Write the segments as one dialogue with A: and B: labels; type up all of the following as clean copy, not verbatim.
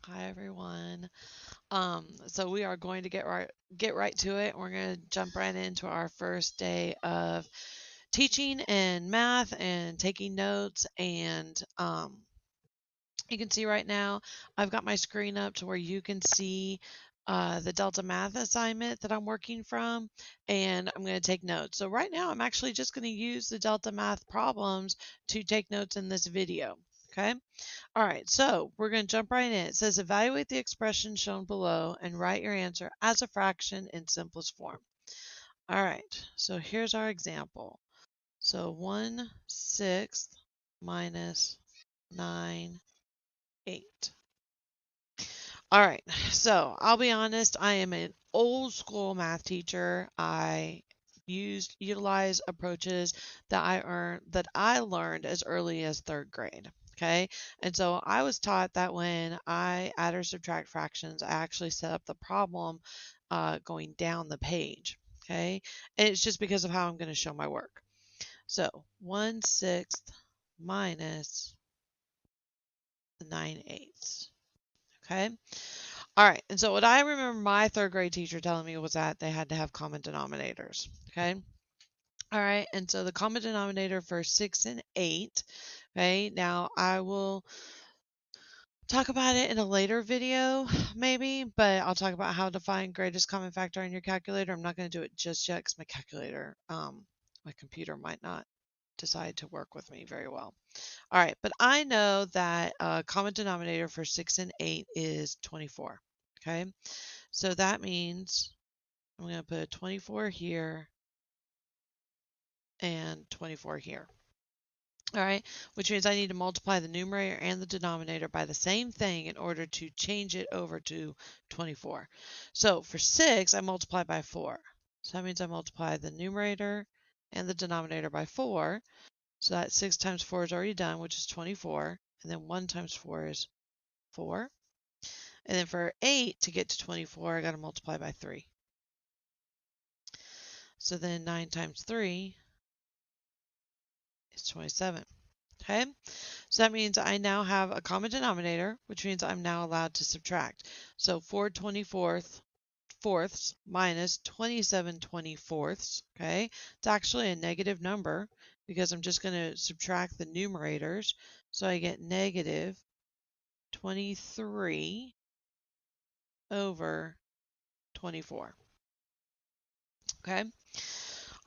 A: Hi everyone. So we are going to get right to it. We're going to jump right into our first day of teaching and math and taking notes. And you can see right now I've got my screen up to where you can see the Delta Math assignment that I'm working from, and I'm going to take notes. So right now I'm actually just going to use the Delta Math problems to take notes in this video. Okay. All right, so we're going to jump right in. It says evaluate the expression shown below and write your answer as a fraction in simplest form. All right, so here's our example. So 1/6 minus 9/8. All right, so I'll be honest, I am an old school math teacher. I utilize approaches that I learned as early as third grade. Okay, and so I was taught that when I add or subtract fractions, I actually set up the problem going down the page. Okay, and it's just because of how I'm going to show my work. So 1/6 minus 9/8. Okay. All right. And so what I remember my third grade teacher telling me was that they had to have common denominators. Okay. All right. And so the common denominator for 6 and 8. Okay. Now I will talk about it in a later video, maybe, but I'll talk about how to find greatest common factor in your calculator. I'm not going to do it just yet because my computer might not decide to work with me very well. All right. But I know that common denominator for 6 and 8 is 24. Okay. So that means I'm going to put 24 here and 24 here. All right, which means I need to multiply the numerator and the denominator by the same thing in order to change it over to 24. So for 6, I multiply by 4. So that means I multiply the numerator and the denominator by 4. So that 6 times 4 is already done, which is 24. And then 1 times 4 is 4. And then for 8, to get to 24, I got to multiply by 3. So then 9 times 3 is 27. Okay, so that means I now have a common denominator, which means I'm now allowed to subtract. So 4/24 minus 27/24. Okay, it's actually a negative number because I'm just going to subtract the numerators. So I get negative 23 over 24. Okay.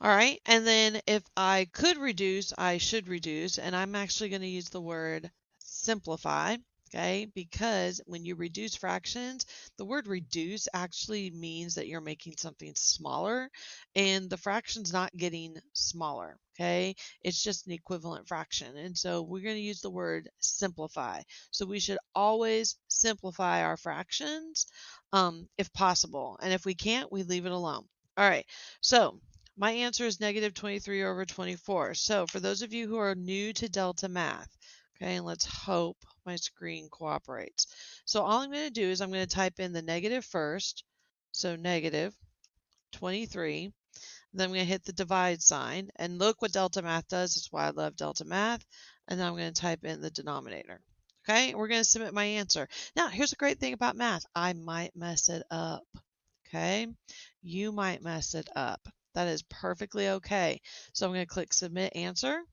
A: All right. And then if I could reduce, I should reduce. And I'm actually going to use the word simplify. Okay. Because when you reduce fractions, the word reduce actually means that you're making something smaller and the fraction's not getting smaller. Okay. It's just an equivalent fraction. And so we're going to use the word simplify. So we should always simplify our fractions if possible. And if we can't, we leave it alone. All right. So my answer is negative 23 over 24. So for those of you who are new to Delta Math, okay, and let's hope my screen cooperates. So all I'm going to do is I'm going to type in the negative first. So negative 23. Then I'm going to hit the divide sign. And look what Delta Math does. That's why I love Delta Math. And then I'm going to type in the denominator. Okay, we're going to submit my answer. Now, here's a great thing about math. I might mess it up. Okay, you might mess it up. That is perfectly okay. So I'm going to click submit answer.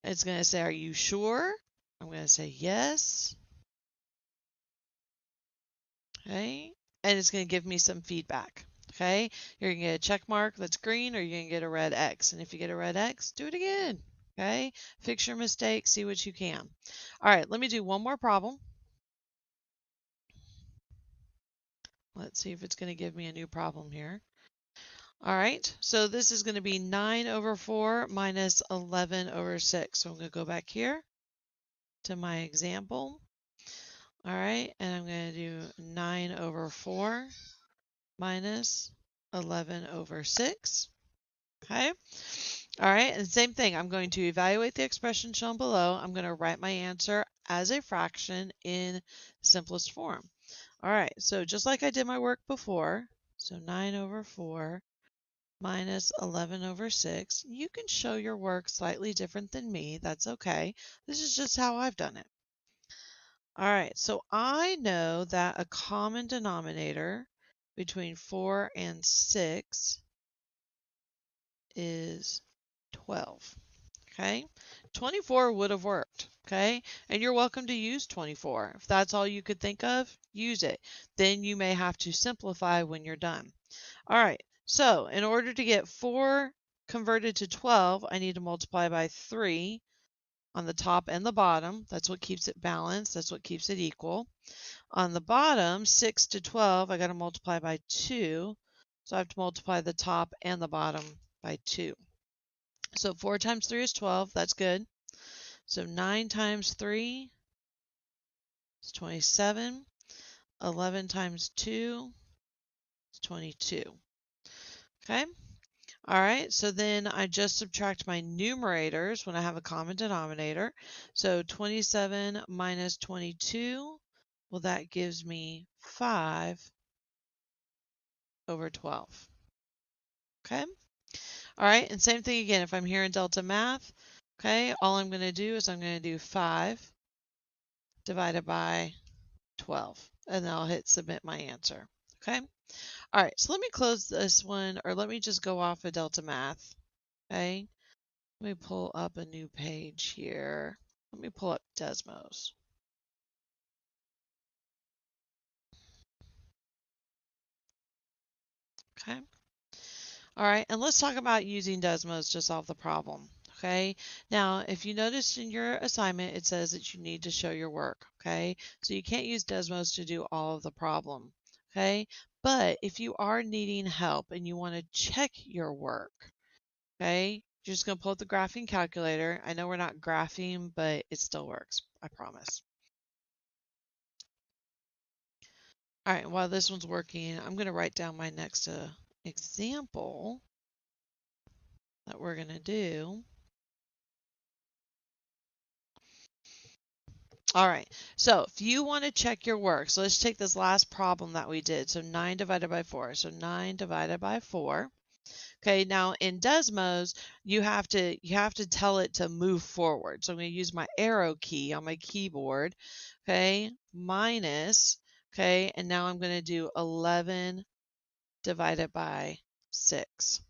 A: It's going to say, are you sure? I'm going to say yes. Okay, and it's going to give me some feedback. Okay, you're going to get a check mark that's green or you're going to get a red X. And if you get a red X, do it again. Okay, fix your mistake, see what you can. All right, let me do one more problem. Let's see if it's going to give me a new problem here. All right, so this is going to be 9 over 4 minus 11 over 6. So I'm going to go back here to my example. All right, and I'm going to do 9 over 4 minus 11 over 6. Okay. All right, and same thing. I'm going to evaluate the expression shown below. I'm going to write my answer as a fraction in simplest form. All right, so just like I did my work before, so 9 over 4 minus 11 over 6. You can show your work slightly different than me. That's okay. This is just how I've done it. All right, so I know that a common denominator between 4 and 6 is 12. Okay, 24 would have worked. Okay, and you're welcome to use 24. If that's all you could think of, use it. Then you may have to simplify when you're done. All right, so in order to get 4 converted to 12, I need to multiply by 3 on the top and the bottom. That's what keeps it balanced. That's what keeps it equal. On the bottom, 6 to 12, I got to multiply by 2. So I have to multiply the top and the bottom by 2. So 4 times 3 is 12. That's good. So 9 times 3 is 27. 11 times 2 is 22. Okay. All right, so then I just subtract my numerators when I have a common denominator. So 27 minus 22, well, that gives me 5 over 12. Okay? All right, and same thing again. If I'm here in Delta Math, okay, all I'm going to do is I'm going to do 5 divided by 12, and then I'll hit submit my answer. Okay? All right, so let me close this one, or let me just go off of Delta Math. Okay? Let me pull up a new page here. Let me pull up Desmos. Okay. All right, and let's talk about using Desmos to solve the problem. Okay. Now, if you noticed in your assignment, it says that you need to show your work. Okay. So you can't use Desmos to do all of the problem. Okay. But if you are needing help and you want to check your work, okay, you're just going to pull up the graphing calculator. I know we're not graphing, but it still works. I promise. All right, while this one's working, I'm going to write down my next example that we're going to do. All right, so if you want to check your work, so let's take this last problem that we did. So 9 divided by 4. So 9 divided by 4. Okay, now in Desmos, you have to tell it to move forward. So I'm going to use my arrow key on my keyboard. Okay, minus. Okay, and now I'm going to do 11 divided by 6.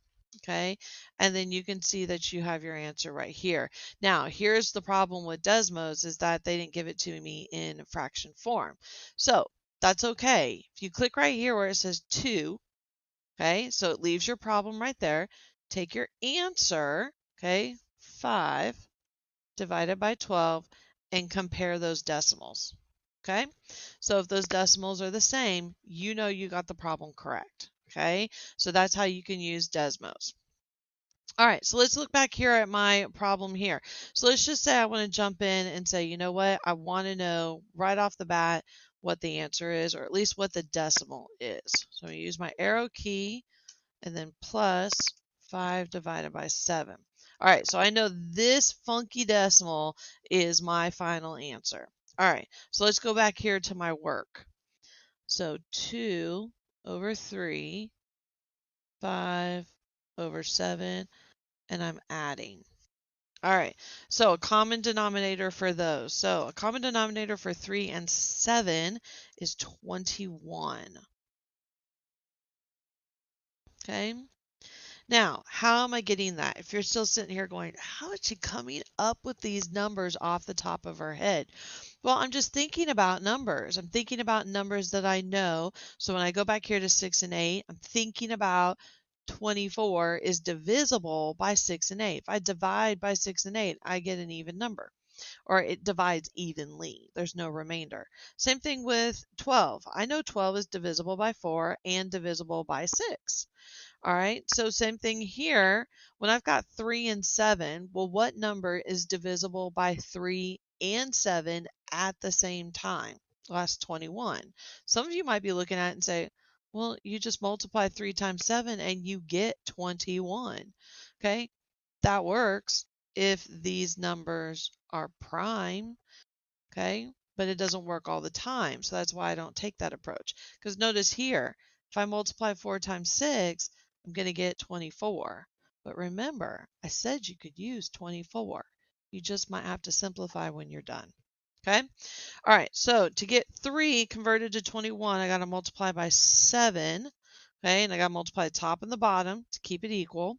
A: Okay, and then you can see that you have your answer right here. Now, here's the problem with Desmos is that they didn't give it to me in fraction form. So that's okay. If you click right here where it says 2, okay, so it leaves your problem right there. Take your answer, okay, 5 divided by 12, and compare those decimals. Okay, so if those decimals are the same, you know you got the problem correct. Okay, so that's how you can use Desmos. All right, so let's look back here at my problem here. So let's just say I want to jump in and say, you know what, I want to know right off the bat what the answer is, or at least what the decimal is. So I use my arrow key and then plus 5 divided by 7. All right, so I know this funky decimal is my final answer. All right, so let's go back here to my work. So 2 over 3, 5 over 7, and I'm adding. All right, so a common denominator for those. So a common denominator for 3 and 7 is 21. Okay. Now, how am I getting that? If you're still sitting here going, how is she coming up with these numbers off the top of her head? Well, I'm just thinking about numbers. I'm thinking about numbers that I know. So when I go back here to 6 and 8, I'm thinking about 24 is divisible by 6 and 8. If I divide by 6 and 8, I get an even number, or it divides evenly. There's no remainder. Same thing with 12. I know 12 is divisible by 4 and divisible by 6. All right, so same thing here. When I've got 3 and 7, well, what number is divisible by 3 and 7 at the same time? Well, that's 21. Some of you might be looking at it and say, well, you just multiply 3 times 7 and you get 21. Okay, that works if these numbers are prime. Okay, but it doesn't work all the time. So that's why I don't take that approach. Because notice here, if I multiply 4 times 6, I'm going to get 24. But remember, I said you could use 24. You just might have to simplify when you're done. Okay. All right. So to get 3 converted to 21, I got to multiply by 7. Okay. And I got to multiply the top and the bottom to keep it equal.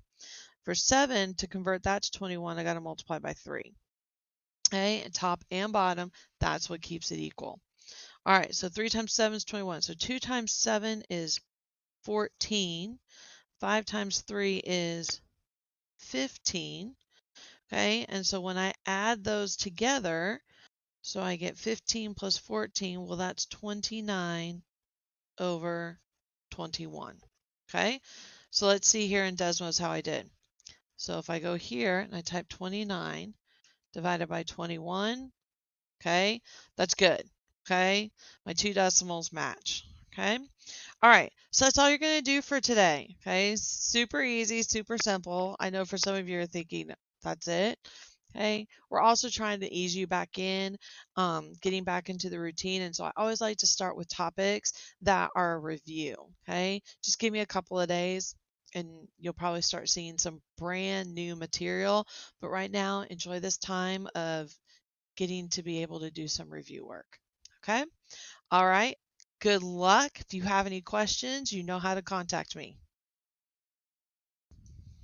A: For 7 to convert that to 21, I got to multiply by 3. Okay. And top and bottom, that's what keeps it equal. All right. So 3 times 7 is 21. So 2 times 7 is 14. 5 times 3 is 15. Okay. And so when I add those together, so I get 15 plus 14, well, that's 29 over 21. Okay, so let's see here in Desmos how I did. So if I go here and I type 29 divided by 21, okay, that's good. Okay, my 2 decimals match. Okay, all right, so that's all you're going to do for today. Okay, super easy, super simple. I know for some of you are thinking, that's it. Okay, we're also trying to ease you back in, getting back into the routine. And so I always like to start with topics that are a review. Okay, just give me a couple of days and you'll probably start seeing some brand new material. But right now, enjoy this time of getting to be able to do some review work. Okay, all right, good luck. If you have any questions, you know how to contact me.